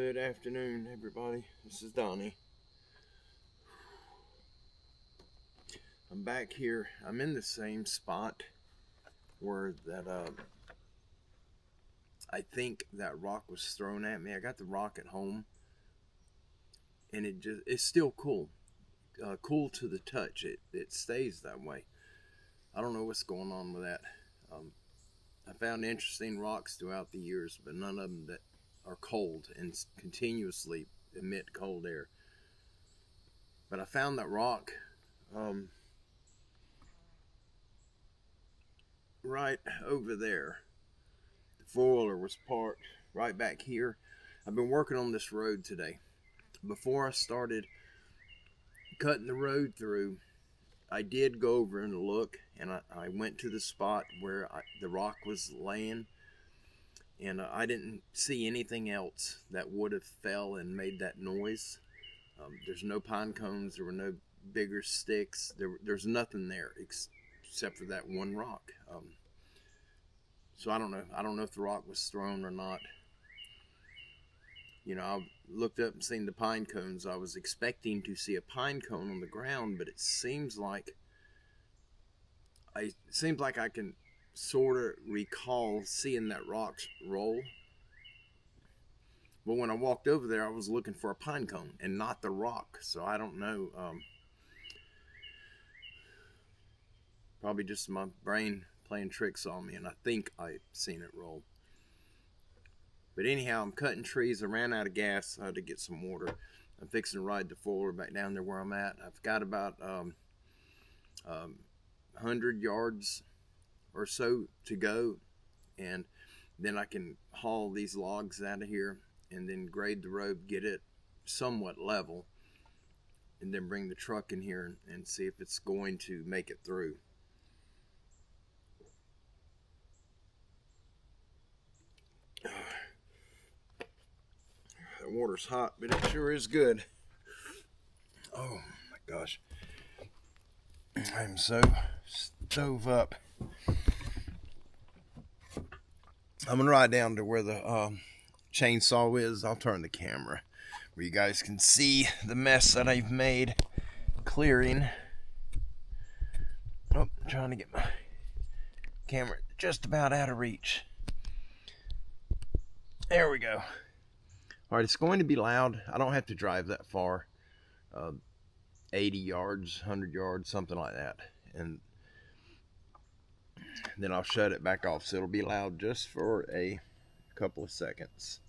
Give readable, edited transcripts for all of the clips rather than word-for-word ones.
Good afternoon, everybody. This is Donnie. I'm back here. I'm in the same spot where that I think that rock was thrown at me. I got the rock at home, and it's still cool. Cool to the touch. It stays that way. I don't know what's going on with that. I found interesting rocks throughout the years, but none of them that are cold and continuously emit cold air. But I found that rock right over there. The four-wheeler was parked right back here. I've been working on this road today. Before I started cutting the road through, I did go over and look, and I went to the spot where the rock was laying, and I didn't see anything else that would have fell and made that noise. There's no pine cones. There were no bigger sticks. There's nothing there except for that one rock. So I don't know. I don't know if the rock was thrown or not. You know, I looked up and seen the pine cones. I was expecting to see a pine cone on the ground, but it seems like I can sort of recall seeing that rock roll. But when I walked over there, I was looking for a pine cone and not the rock. So I don't know. Probably just my brain playing tricks on me, and I think I've seen it roll. But anyhow, I'm cutting trees. I ran out of gas. I had to get some water. I'm fixing to ride the four-wheeler back down there where I'm at. I've got about 100 yards or so to go, and then I can haul these logs out of here and then grade the road, get it somewhat level, and then bring the truck in here and see if it's going to make it through. The water's hot, but it sure is good. Oh my gosh. I'm so stove up. I'm gonna ride down to where the chainsaw is. I'll turn the camera where you guys can see the mess that I've made clearing. Oh, I'm trying to get my camera just about out of reach. There we go. Alright, it's going to be loud. I don't have to drive that far. 80 yards, 100 yards, something like that. And then I'll shut it back off, so it'll be loud just for a couple of seconds.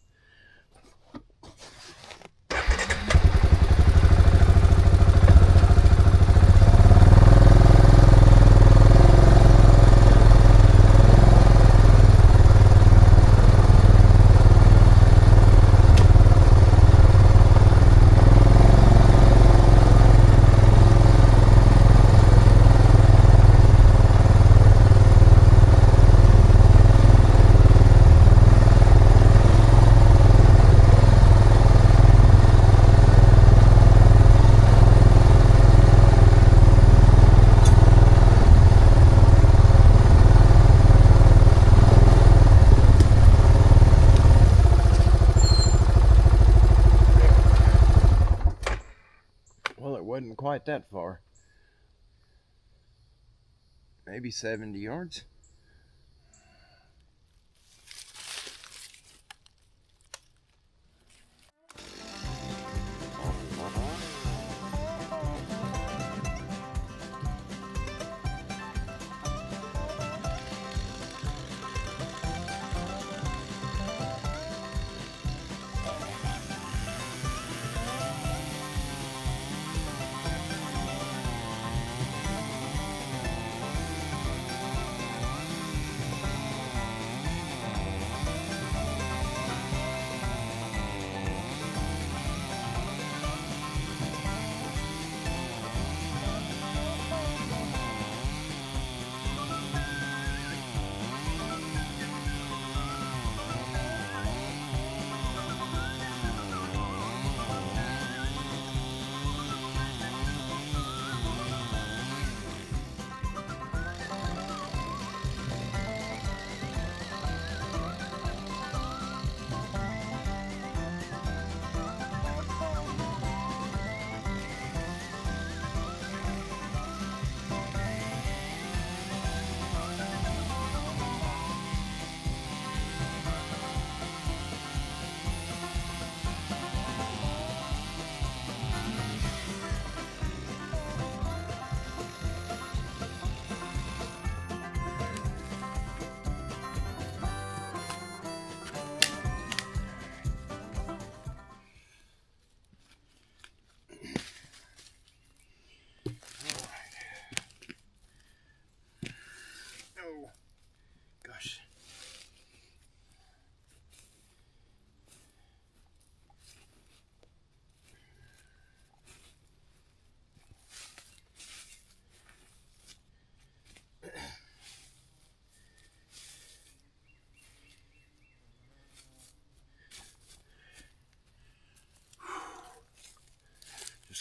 Wasn't quite that far. Maybe 70 yards.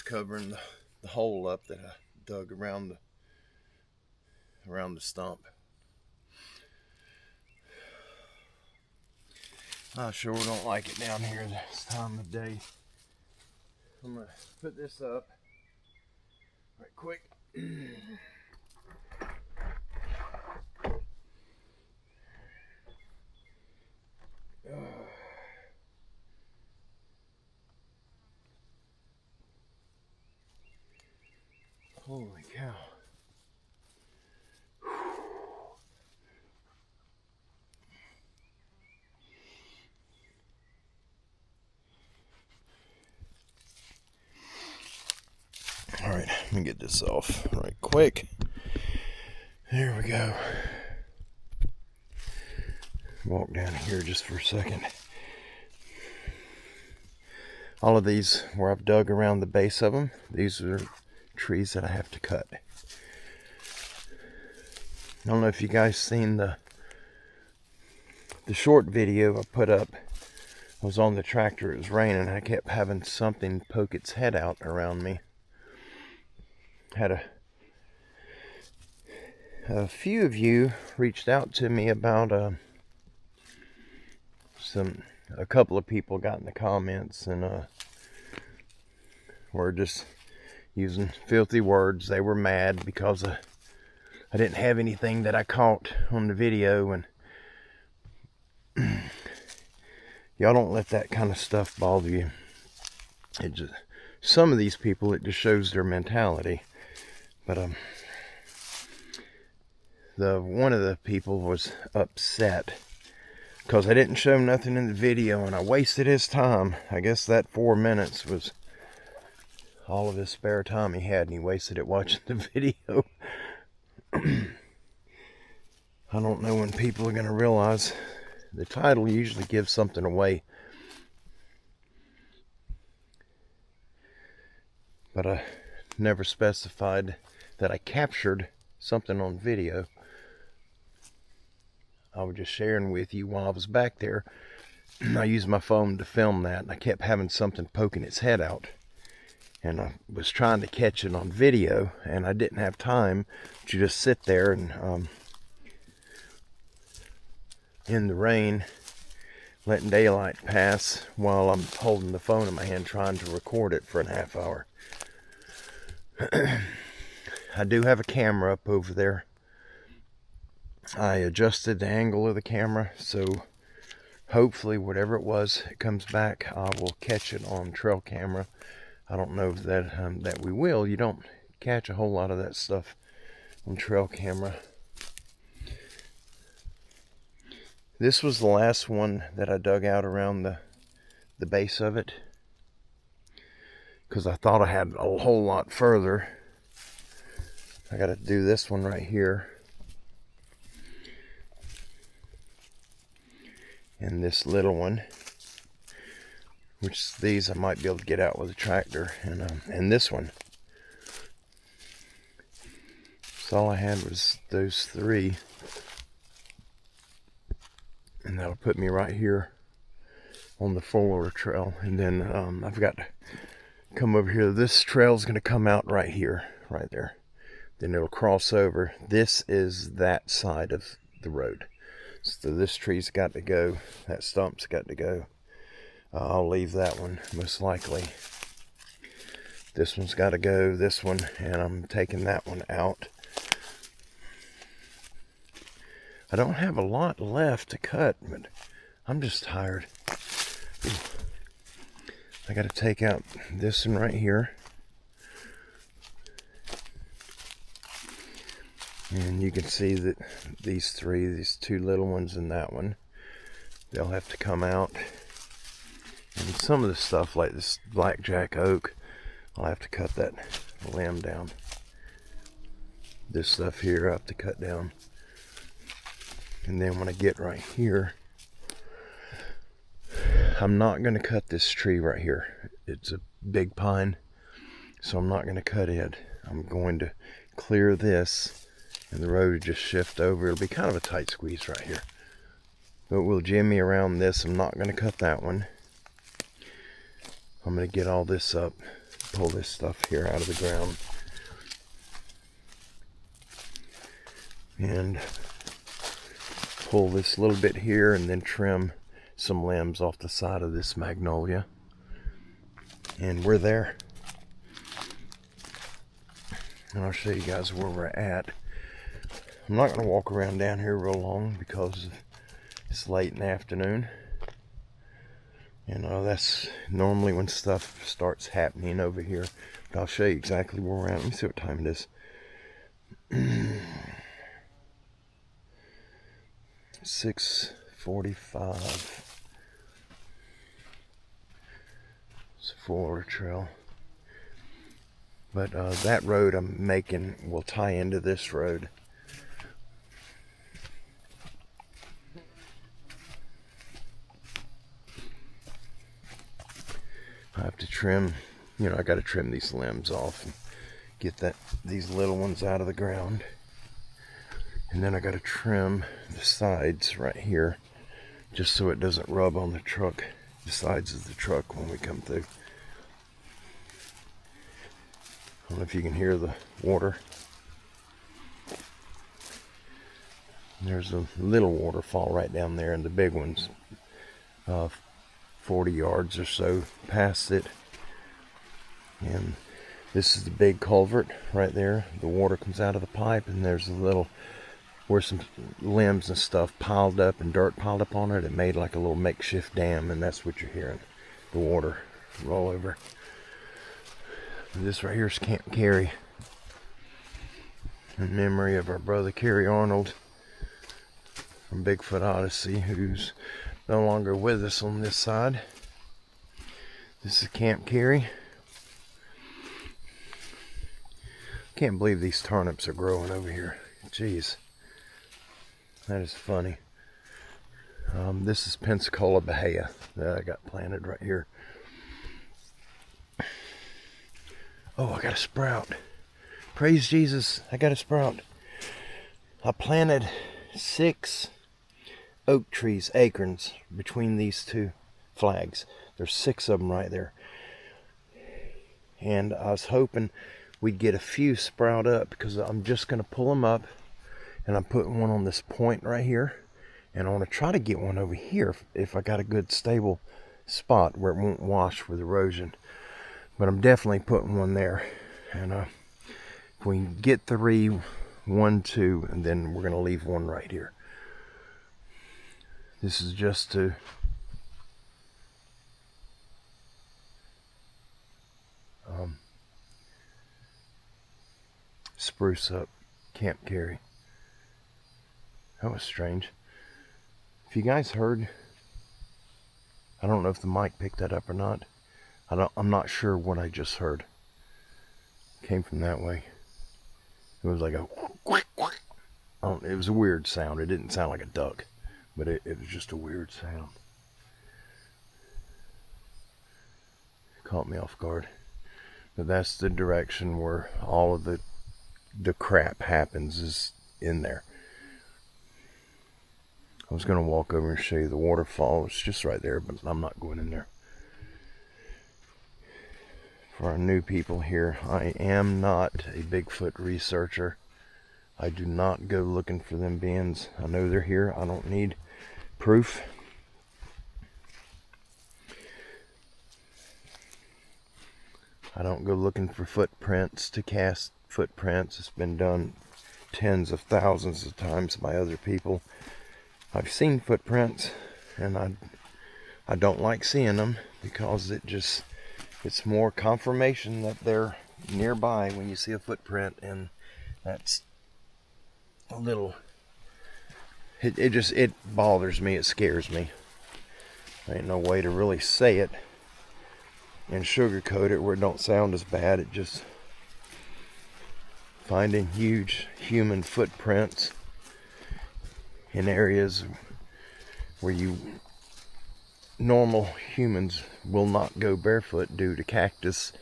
covering the hole up that I dug around the stump. I sure don't like it down here this time of day. I'm gonna put this up right quick. Holy cow. All right, let me get this off right quick. There we go. Walk down here just for a second. All of these, where I've dug around the base of them, these are trees that I have to cut. I don't know if you guys seen the short video I put up. I was on the tractor, it was raining, and I kept having something poke its head out around me. Had a few of you reached out to me about a couple of people got in the comments and were just using filthy words. They were mad because I didn't have anything that I caught on the video, and y'all don't let that kind of stuff bother you. It just, some of these people, it just shows their mentality. But one of the people was upset because I didn't show nothing in the video and I wasted his time. I guess that 4 minutes was all of his spare time he had, and he wasted it watching the video. I don't know when people are going to realize the title usually gives something away. But I never specified that I captured something on video. I was just sharing with you while I was back there. I used my phone to film that, and I kept having something poking its head out. And I was trying to catch it on video, and I didn't have time to just sit there and in the rain, letting daylight pass while I'm holding the phone in my hand trying to record it for a half hour. I do have a camera up over there. I adjusted the angle of the camera, so hopefully whatever it was, it comes back. I will catch it on trail camera. I don't know if that we will. You don't catch a whole lot of that stuff on trail camera. This was the last one that I dug out around the base of it, because I thought I had a whole lot further. I got to do this one right here, and this little one, which these I might be able to get out with a tractor, and this one. So all I had was those three, and that'll put me right here on the four-wheeler trail. And then I've got to come over here. This trail is going to come out right here, right there. Then it'll cross over. This is that side of the road. So this tree's got to go. That stump's got to go. I'll leave that one most likely. This one's got to go. This one, and I'm taking that one out. I don't have a lot left to cut, but I'm just tired. I got to take out this one right here. And you can see that these two little ones and that one, they'll have to come out. And some of the stuff like this blackjack oak, I'll have to cut that limb down. This stuff here I have to cut down. And then when I get right here, I'm not going to cut this tree right here. It's a big pine, so I'm not going to cut it. I'm going to clear this, and the road will just shift over. It'll be kind of a tight squeeze right here. But we'll jimmy around this. I'm not going to cut that one. I'm going to get all this up pull this stuff here out of the ground. And pull this little bit here and then trim some limbs off the side of this magnolia. And we're there. And I'll show you guys where we're at. I'm not going to walk around down here real long because it's late in the afternoon. And that's normally when stuff starts happening over here. But I'll show you exactly where we're at. Let me see what time it is. 6:45. It's a Florida trail. But that road I'm making will tie into this road. I have to trim, I got to trim these limbs off and get these little ones out of the ground. And then I got to trim the sides right here just so it doesn't rub on the sides of the truck when we come through. I don't know if you can hear the water. There's a little waterfall right down there, and the big one's 40 yards or so past it. And this is the big culvert right there. The water comes out of the pipe, and there's a little where some limbs and stuff piled up and dirt piled up on it. It made like a little makeshift dam, and that's what you're hearing, the water roll over. This right here is Camp Carrie, in memory of our brother Carrie Arnold from Bigfoot Odyssey, who's no longer with us on this side. This is Camp Carrie. Can't believe these turnips are growing over here. Jeez, that is funny. This is Pensacola Bahia that I got planted right here. Oh, I got a sprout. Praise Jesus, I got a sprout. I planted 6 oak trees, acorns, between these 2 flags. There's 6 of them right there. And I was hoping we'd get a few sprout up, because I'm just going to pull them up, and I'm putting one on this point right here. And I want to try to get one over here if I got a good stable spot where it won't wash with erosion. But I'm definitely putting one there. And if we can get 3, 1, 2, and then we're going to leave one right here. This is just to spruce up Camp Carrie. That was strange. If you guys heard, I don't know if the mic picked that up or not. I'm not sure what I just heard. It came from that way. It was like a quack, quack. It was a weird sound. It didn't sound like a duck, but it was just a weird sound. It caught me off guard. But that's the direction where all of the crap happens, is in there. I was going to walk over and show you the waterfall. It's just right there, but I'm not going in there. For our new people here, I am not a Bigfoot researcher. I do not go looking for them beings. I know they're here. I don't need proof. I don't go looking for footprints to cast footprints. It's been done tens of thousands of times by other people. I've seen footprints, and I don't like seeing them, because it's more confirmation that they're nearby when you see a footprint, and that's a little, it bothers me, it scares me. There ain't no way to really say it and sugarcoat it where it don't sound as bad. It just, finding huge human footprints in areas where normal humans will not go barefoot due to cactus,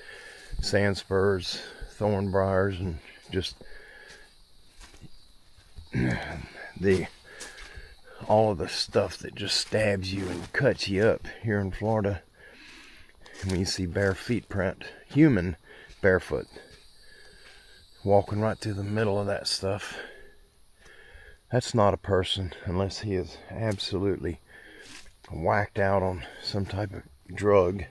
sand spurs, thorn briars, and just all of the stuff that just stabs you and cuts you up here in Florida. And when you see bare feet print, human barefoot, walking right through the middle of that stuff, that's not a person unless he is absolutely whacked out on some type of drug.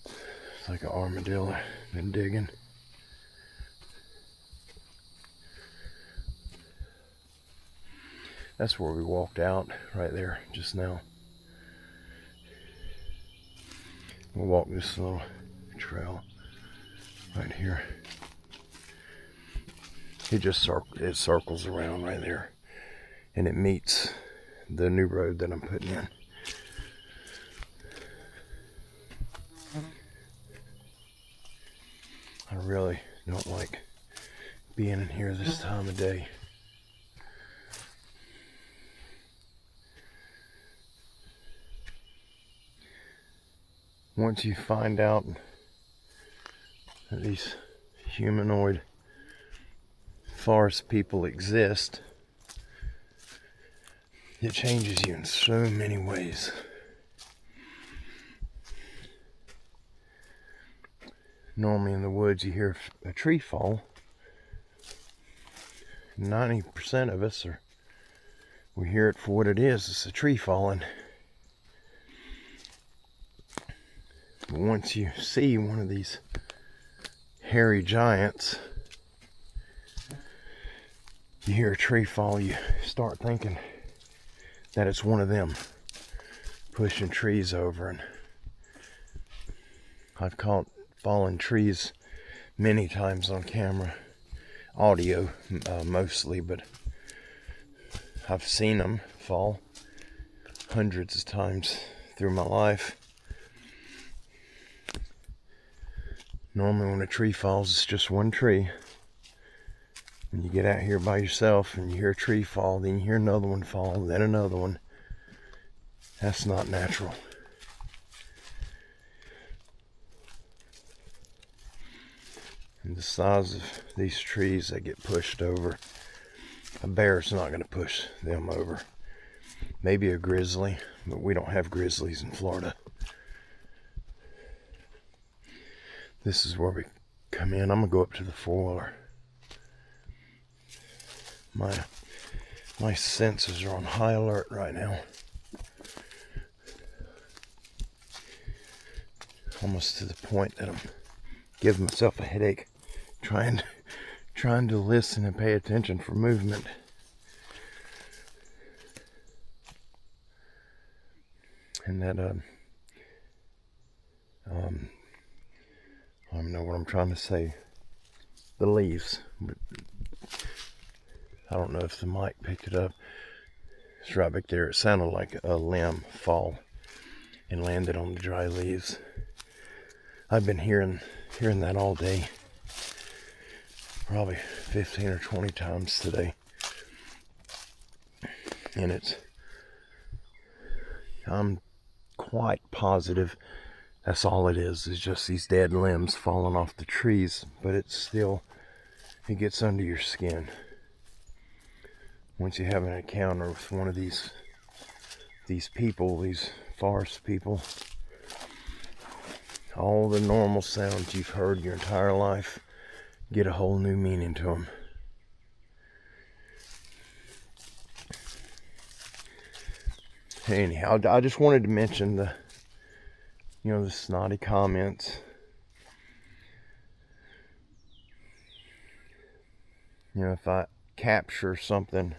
It's like an armadillo been digging. That's where we walked out, right there, just now. We'll walk this little trail right here. It circles around right there, and it meets the new road that I'm putting in. I really don't like being in here this time of day. Once you find out that these humanoid forest people exist, it changes you in so many ways. Normally in the woods you hear a tree fall. 90% of us we hear it for what it is. It's a tree falling. But once you see one of these hairy giants, you hear a tree fall, you start thinking that it's one of them pushing trees over. And I've caught fallen trees many times on camera, audio mostly, but I've seen them fall hundreds of times through my life. Normally when a tree falls, it's just one tree. When you get out here by yourself and you hear a tree fall, then you hear another one fall, then another one. That's not natural. And the size of these trees that get pushed over, a bear's not going to push them over. Maybe a grizzly, but we don't have grizzlies in Florida. This is where we come in. I'm going to go up to the four-wheeler. My senses are on high alert right now. Almost to the point that I'm giving myself a headache trying to listen and pay attention for movement. And that I don't know what I'm trying to say. The leaves. I don't know if the mic picked it up. It's right back there. It sounded like a limb fall and landed on the dry leaves. I've been hearing that all day. Probably 15 or 20 times today. And I'm quite positive that's all it is just these dead limbs falling off the trees, but it gets under your skin. Once you have an encounter with one of these people, these forest people, all the normal sounds you've heard your entire life get a whole new meaning to them. Anyhow, I just wanted to mention the snotty comments. If I capture something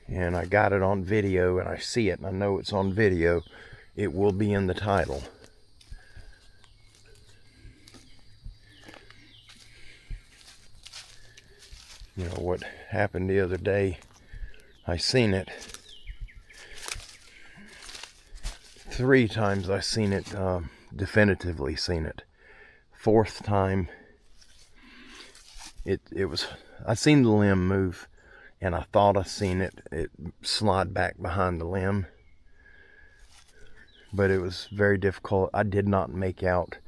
and I got it on video and I see it and I know it's on video, it will be in the title. What happened the other day, I seen it 3 times. I seen it, definitively seen it. 4th time, it was, I seen the limb move and I thought I seen it slide back behind the limb, but it was very difficult. I did not make out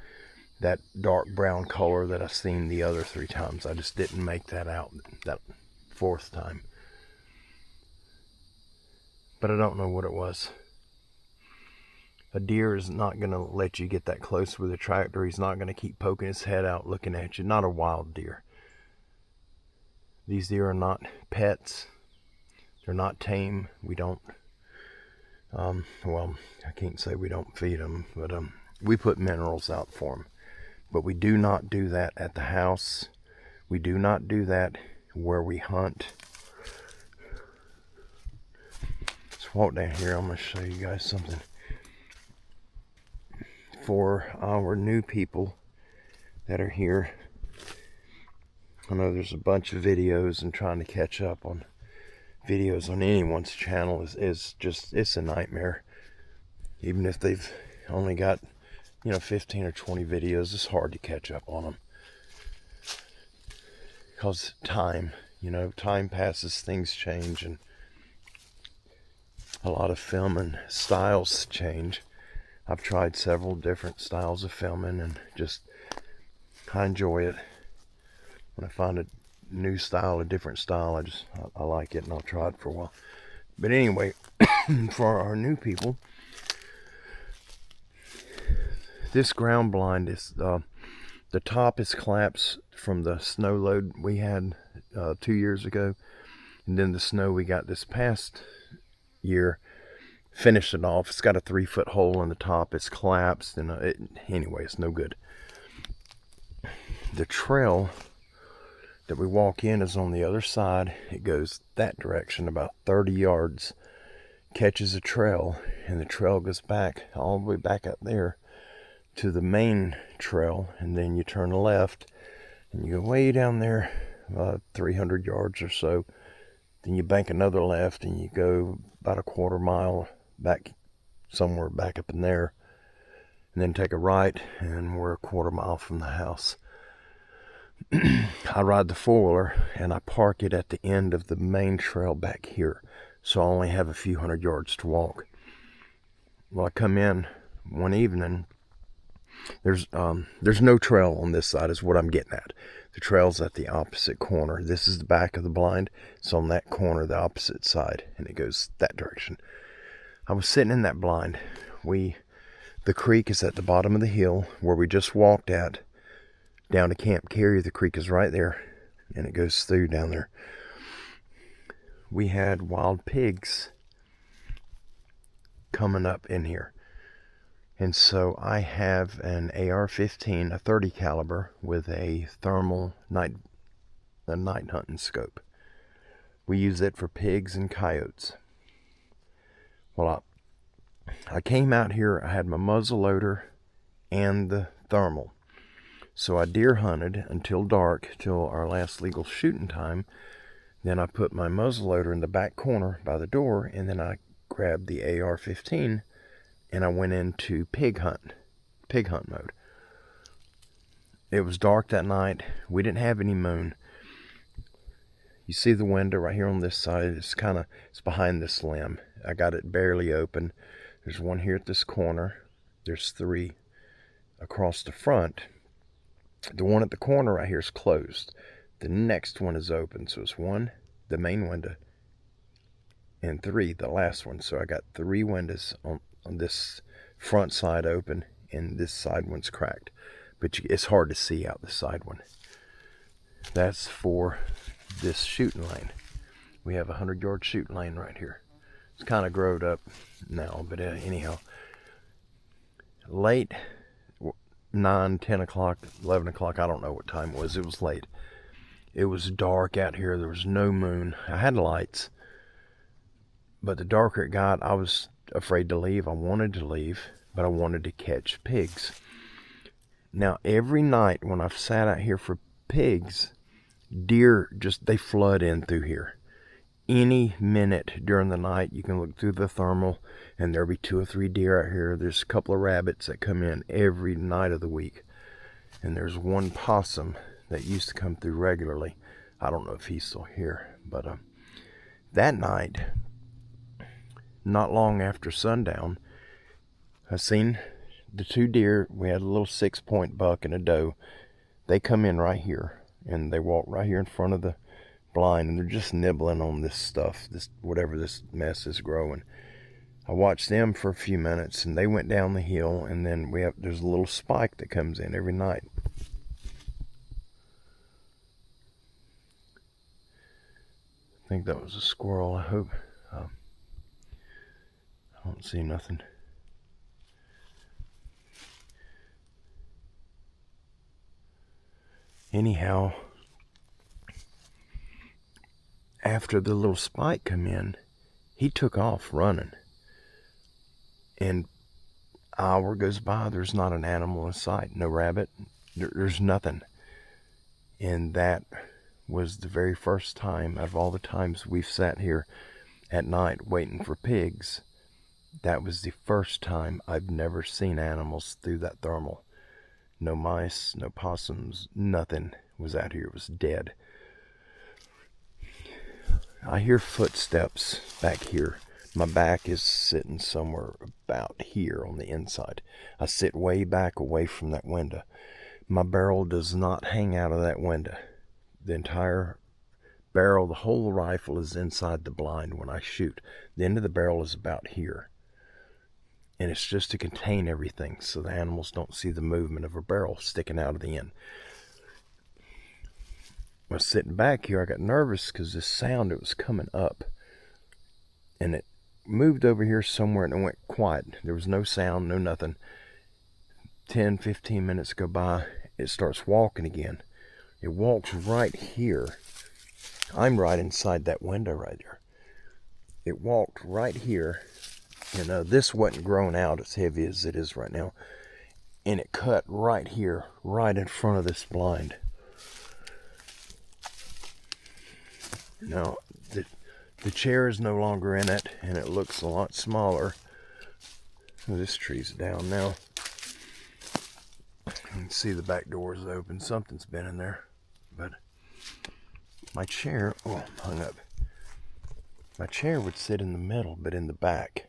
that dark brown color that I seen the other 3 times. I just didn't make that out that 4th time. but I don't know what it was. A deer is not going to let you get that close with a tractor. He's not going to keep poking his head out looking at you. Not a wild deer. These deer are not pets. They're not tame. We don't, well, I can't say we don't feed them, but we put minerals out for them. But we do not do that at the house. We do not do that where we hunt. Let's walk down here. I'm going to show you guys something. For our new people that are here, I know there's a bunch of videos, and trying to catch up on videos on anyone's channel is just, it's a nightmare. Even if they've only got, 15 or 20 videos, it's hard to catch up on them. Because time, time passes, things change, and a lot of filming styles change. I've tried several different styles of filming, and I enjoy it. When I find a new style, a different style, I like it, and I'll try it for a while. But anyway, for our new people, this ground blind is, the top is collapsed from the snow load we had 2 years ago, and then the snow we got this past year finished it off. It's got a 3-foot hole in the top. It's collapsed, and anyway, it's no good. The trail that we walk in is on the other side. It goes that direction about 30 yards, catches a trail, and the trail goes back all the way back up there to the main trail, and then you turn left and you go way down there 300 yards or so. Then you bank another left and you go about a quarter mile back, somewhere back up in there, and then take a right, and we're a quarter mile from the house. I ride the 4-wheeler and I park it at the end of the main trail back here, so I only have a few hundred yards to walk. Well, I come in one evening. There's no trail on this side, is what I'm getting at. The trail's at the opposite corner. This is the back of the blind. It's on that corner, the opposite side, and it goes that direction. I was sitting in that blind. The creek is at the bottom of the hill where we just walked at down to Camp Carrie. The creek is right there, and it goes through down there. We had wild pigs coming up in here. And so I have an AR-15, a 30 caliber, with a thermal night hunting scope. We use it for pigs and coyotes. Well, I came out here, I had my muzzle loader and the thermal. So I deer hunted until dark, till our last legal shooting time. Then I put my muzzle loader in the back corner by the door, and then I grabbed the AR-15 and I went into pig hunt mode. It was dark that night. We didn't have any moon. You see the window right here on this side. It's behind this limb. I got it barely open. There's one here at this corner. There's 3 across the front. The one at the corner right here is closed. The next one is open. So it's 1, the main window, and 3, the last one. So I got 3 windows on this front side open, and this side one's cracked. But it's hard to see out the side one. That's for this shooting lane. We have a 100-yard shooting lane right here. It's kind of growed up now, but anyhow. Late, 9, 10 o'clock, 11 o'clock, I don't know what time it was. It was late. It was dark out here. There was no moon. I had lights, but the darker it got, I was afraid to leave. I wanted to leave, but I wanted to catch pigs. Now, every night when I've sat out here for pigs, deer they flood in through here. Any minute during the night, you can look through the thermal, and there'll be 2 or 3 deer out here. There's a couple of rabbits that come in every night of the week, and there's one possum that used to come through regularly. I don't know if he's still here, but that night, not long after sundown, I seen the 2 deer. We had a little 6-point buck and a doe. They come in right here, and they walk right here in front of the blind, and they're just nibbling on this stuff, this whatever this mess is growing. I watched them for a few minutes, and they went down the hill, and then there's a little spike that comes in every night. I think that was a squirrel, I hope. I don't see nothing. Anyhow, after the little spike come in, he took off running. And an hour goes by, there's not an animal in sight. No rabbit, there's nothing. And that was the very first time, out of all the times we've sat here at night waiting for pigs, that was the first time I've never seen animals through that thermal. No mice, no possums, nothing was out here. It was dead. I hear footsteps back here. My back is sitting somewhere about here on the inside. I sit way back away from that window. My barrel does not hang out of that window. The entire barrel, the whole rifle is inside the blind when I shoot. The end of the barrel is about here. And it's just to contain everything so the animals don't see the movement of a barrel sticking out of the end. When I was sitting back here, I got nervous because this sound, it was coming up. And it moved over here somewhere and it went quiet. There was no sound, no nothing. 10, 15 minutes go by, it starts walking again. It walks right here. I'm right inside that window right there. It walked right here. You know, this wasn't grown out as heavy as it is right now. And it cut right here, right in front of this blind. Now, the chair is no longer in it, and it looks a lot smaller. Oh, this tree's down now. You can see the back door is open. Something's been in there. But my chair, hung up. My chair would sit in the middle, but in the back.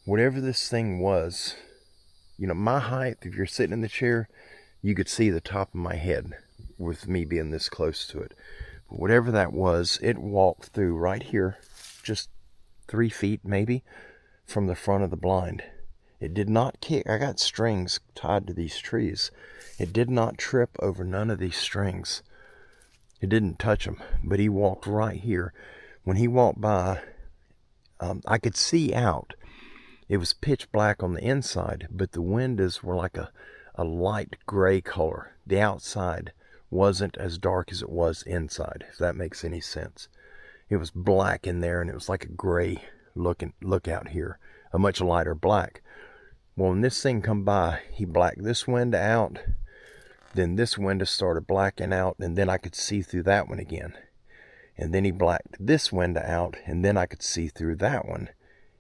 Whatever this thing was, you know, my height, if you're sitting in the chair, you could see the top of my head with me being this close to it. But whatever that was, it walked through right here, just 3 feet maybe, from the front of the blind. It did not kick. I got strings tied to these trees. It did not trip over none of these strings. It didn't touch them, but he walked right here. When he walked by, I could see out. It was pitch black on the inside, but the windows were like a light gray color. The outside wasn't as dark as it was inside, if that makes any sense. It was black in there, and it was like a gray look out here, a much lighter black. Well, when this thing come by, he blacked this window out, then this window started blacking out, and then I could see through that one again. And then he blacked this window out, and then I could see through that one.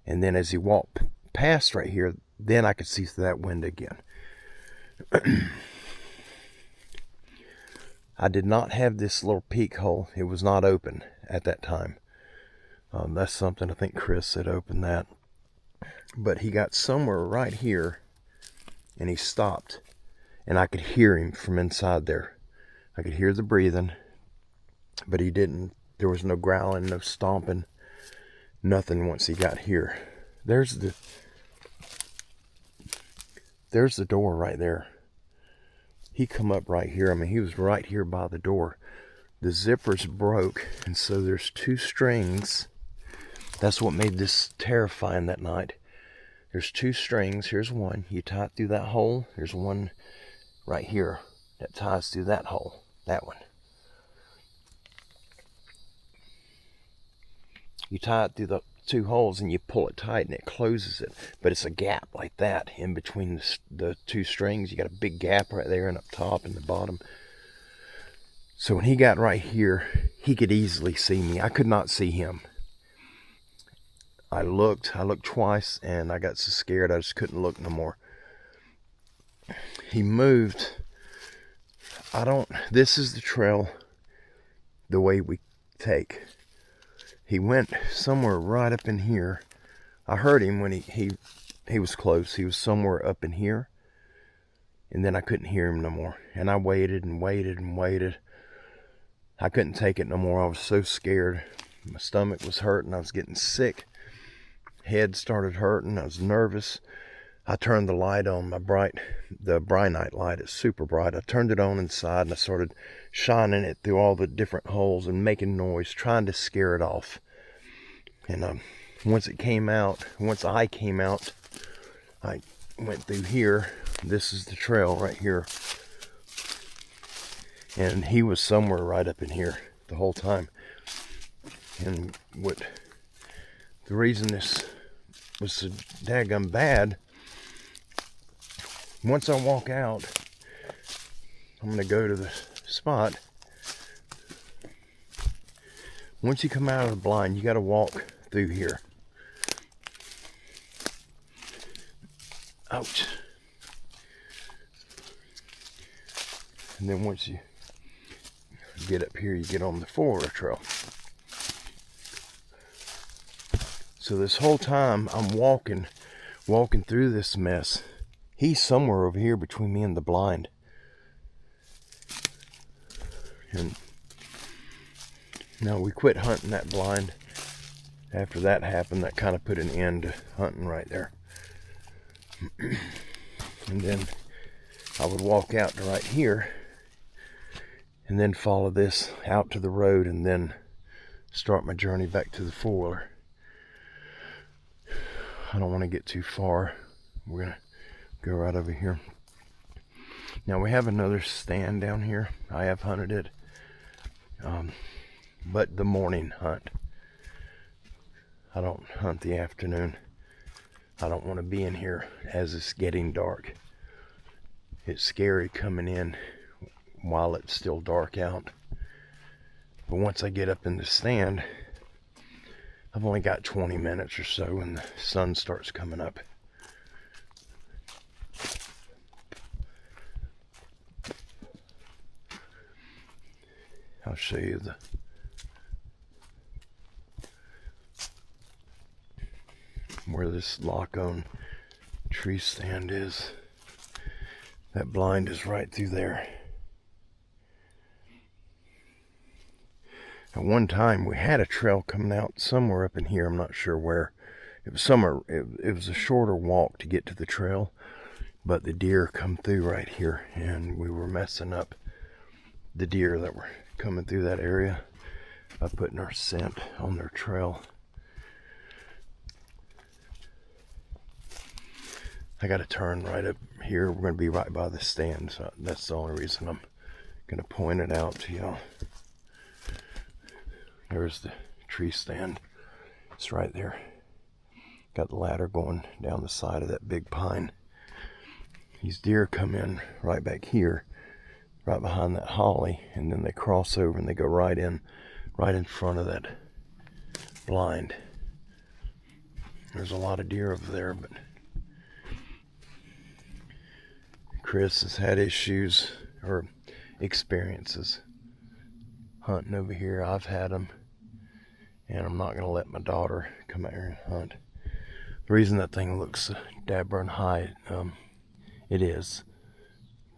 And then as he walked past right here, then I could see through that window again. I did not have this little peek hole. It was not open at that time. That's something I think Chris said open that. But he got somewhere right here, and he stopped. And I could hear him from inside there. I could hear the breathing, but he didn't. There was no growling, no stomping, nothing once he got here. There's the door right there. He come up right here. I mean, he was right here by the door. The zippers broke, and so there's 2 strings. That's what made this terrifying that night. There's 2 strings. Here's one. You tie it through that hole. There's one right here that ties through that hole. That one. You tie it through the 2 holes and you pull it tight and it closes it. But it's a gap like that in between the 2 strings. You got a big gap right there and up top and the bottom. So when he got right here, he could easily see me. I could not see him. I looked twice and I got so scared I just couldn't look no more. He moved. This is the trail the way we take. He went somewhere right up in here. I heard him when he was close. He was somewhere up in here. And then I couldn't hear him no more. And I waited and waited and waited. I couldn't take it no more. I was so scared. My stomach was hurting. I was getting sick. Head started hurting. I was nervous. I turned the light on, the Brightnight light. It's super bright. I turned it on inside and I started shining it through all the different holes and making noise, trying to scare it off. And once I came out, I went through here. This is the trail right here. And he was somewhere right up in here the whole time. And the reason this was so daggum bad, once I walk out, I'm going to go to the spot. Once you come out of the blind, you got to walk through here. Ouch. And then once you get up here, you get on the 4-wheeler trail. So this whole time I'm walking through this mess. He's somewhere over here between me and the blind. And now we quit hunting that blind. After that happened, that kind of put an end to hunting right there. And then I would walk out to right here and then follow this out to the road and then start my journey back to the 4-wheeler. I don't want to get too far. We're going to go right over here. Now we have another stand down here. I have hunted it. But the morning hunt. I don't hunt the afternoon. I don't want to be in here as it's getting dark. It's scary coming in while it's still dark out. But once I get up in the stand, I've only got 20 minutes or so and the sun starts coming up. I'll show you where this lock-on tree stand is. That blind is right through there. At one time we had a trail coming out somewhere up in here. I'm not sure where. It was somewhere. It was a shorter walk to get to the trail, but the deer come through right here, and we were messing up the deer that were coming through that area by putting our scent on their trail. I got to turn right up here. We're going to be right by the stand, so that's the only reason I'm going to point it out to y'all. There's the tree stand. It's right there. Got the ladder going down the side of that big pine. These deer come in right back here, right behind that holly, and then they cross over and they go right in front of that blind. There's a lot of deer over there, but Chris has had issues or experiences hunting over here. I've had them, and I'm not going to let my daughter come out here and hunt. The reason that thing looks dabbern high, it is.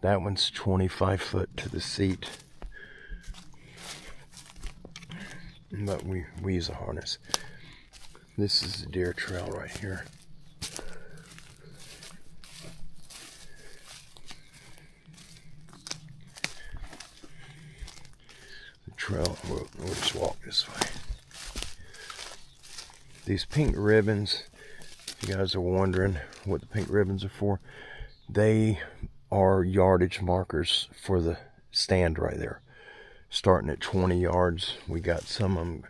That one's 25 foot to the seat, but we use a harness. This is the deer trail right here. The trail, we'll just walk this way. These pink ribbons, if you guys are wondering what the pink ribbons are for, they are yardage markers for the stand right there. Starting at 20 yards, we got some of them.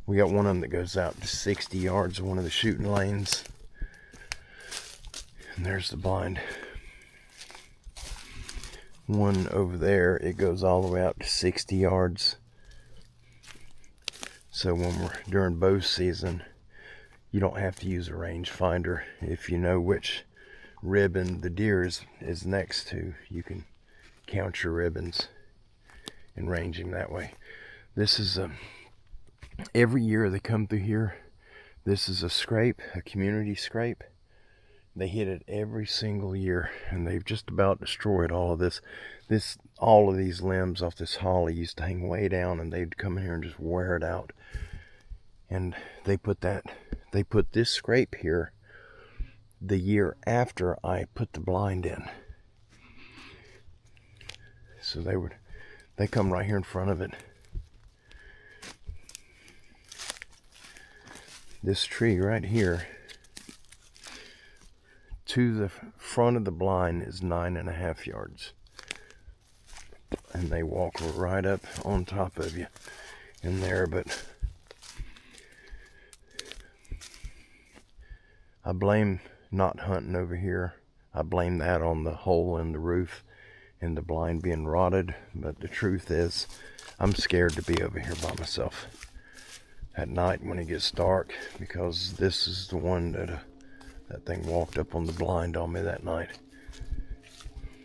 We got one of them that goes out to 60 yards, one of the shooting lanes. And there's the blind. One over there, it goes all the way out to 60 yards. So when we're during bow season, you don't have to use a rangefinder. If you know which ribbon the deer is next to, you can count your ribbons and range him that way. This is every year they come through here. This is a scrape, a community scrape, They hit it every single year, and they've just about destroyed all of this. All of these limbs off this holly used to hang way down, and they'd come in here and just wear it out. And they put this scrape here the year after I put the blind in. So they come right here in front of it. This tree right here to the front of the blind is 9.5 yards. And they walk right up on top of you in there, but I blame not hunting over here. I blame that on the hole in the roof and the blind being rotted, but the truth is I'm scared to be over here by myself at night when it gets dark, because this is the one that thing walked up on the blind on me that night.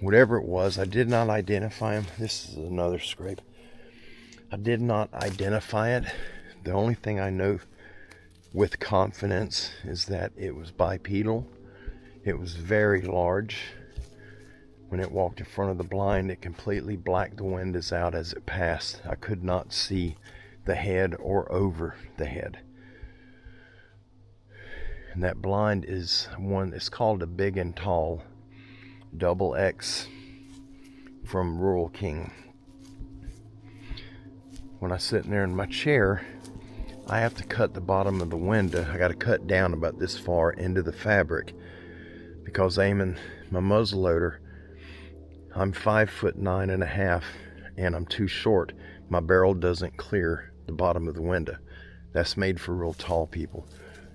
Whatever it was, I did not identify him. This is another scrape. I did not identify it. The only thing I know with confidence is that it was bipedal. It was very large. When it walked in front of the blind, it completely blacked the windows out as it passed. I could not see the head or over the head. And that blind is one that's called a big and tall, double X from Rural King. When I sit in there in my chair, I have to cut the bottom of the window. I got to cut down about this far into the fabric, because aiming my muzzle loader, I'm 5'9.5", and I'm too short. My barrel doesn't clear the bottom of the window. That's made for real tall people.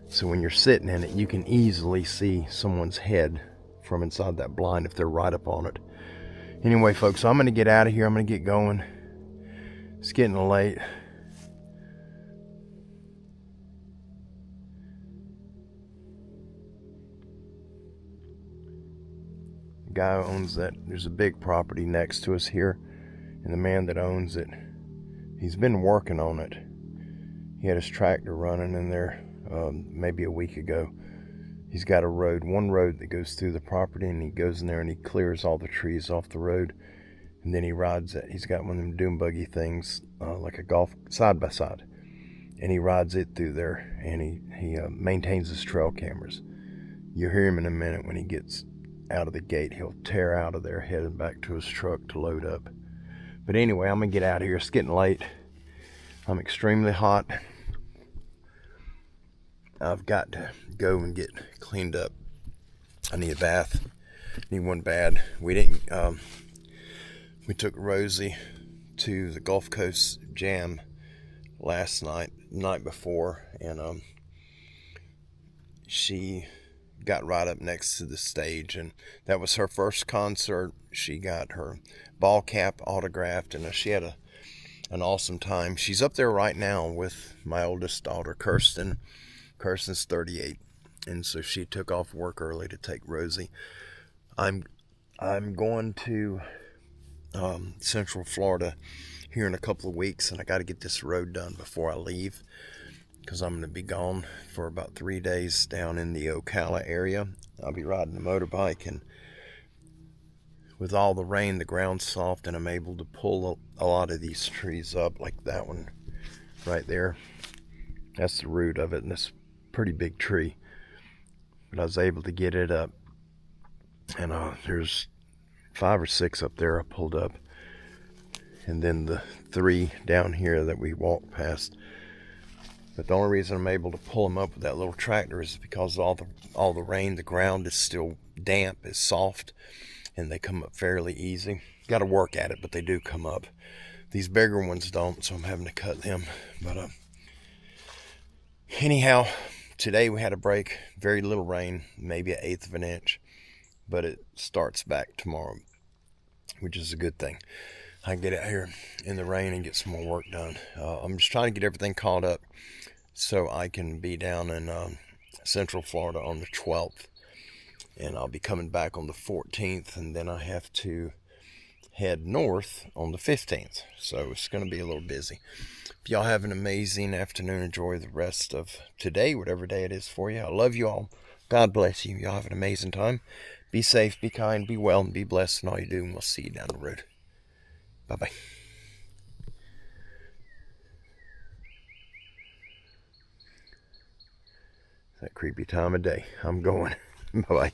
So when you're sitting in it, you can easily see someone's head from inside that blind if they're right up on it. Anyway, folks, so I'm going to get out of here. I'm going to get going. It's getting late. The guy who owns that, there's a big property next to us here, and the man that owns it, he's been working on it. He had his tractor running in there maybe a week ago. He's got one road that goes through the property, and he goes in there and he clears all the trees off the road, and then he rides it. He's got one of them dune buggy things, like a golf side by side, and he rides it through there, and he maintains his trail cameras. You'll hear him in a minute. When he gets out of the gate, he'll tear out of there, heading back to his truck to load up. But anyway, I'm gonna get out of here. It's getting late. I'm extremely hot. I've got to go and get cleaned up. I need a bath. Need one bad. We took Rosie to the Gulf Coast Jam last night before, and she got right up next to the stage, and that was her first concert. She got her ball cap autographed, and she had an awesome time. She's up there right now with my oldest daughter, Kirsten. Kirsten's 38, and so she took off work early to take Rosie. I'm going to Central Florida here in a couple of weeks, and I got to get this road done before I leave, because I'm going to be gone for about 3 days down in the Ocala area. I'll be riding a motorbike, and with all the rain, the ground's soft, and I'm able to pull a lot of these trees up, like that one right there. That's the root of it, and it's a pretty big tree. But I was able to get it up, and there's 5 or 6 up there I pulled up, and then the 3 down here that we walked past. But the only reason I'm able to pull them up with that little tractor is because all the rain, the ground is still damp, is soft, and they come up fairly easy. Got to work at it, but they do come up. These bigger ones don't, so I'm having to cut them. But anyhow, today we had a break. Very little rain, maybe 1/8 of an inch, but it starts back tomorrow, which is a good thing. I can get out here in the rain and get some more work done. I'm just trying to get everything caught up so I can be down in Central Florida on the 12th, and I'll be coming back on the 14th, and then I have to head north on the 15th, so it's going to be a little busy. If y'all have an amazing afternoon, enjoy the rest of today, whatever day it is for you. I love you all. God bless you. Y'all have an amazing time. Be safe, be kind, be well, and be blessed in all you do, and we'll see you down the road. Bye-bye. That creepy time of day. I'm going. Bye-bye.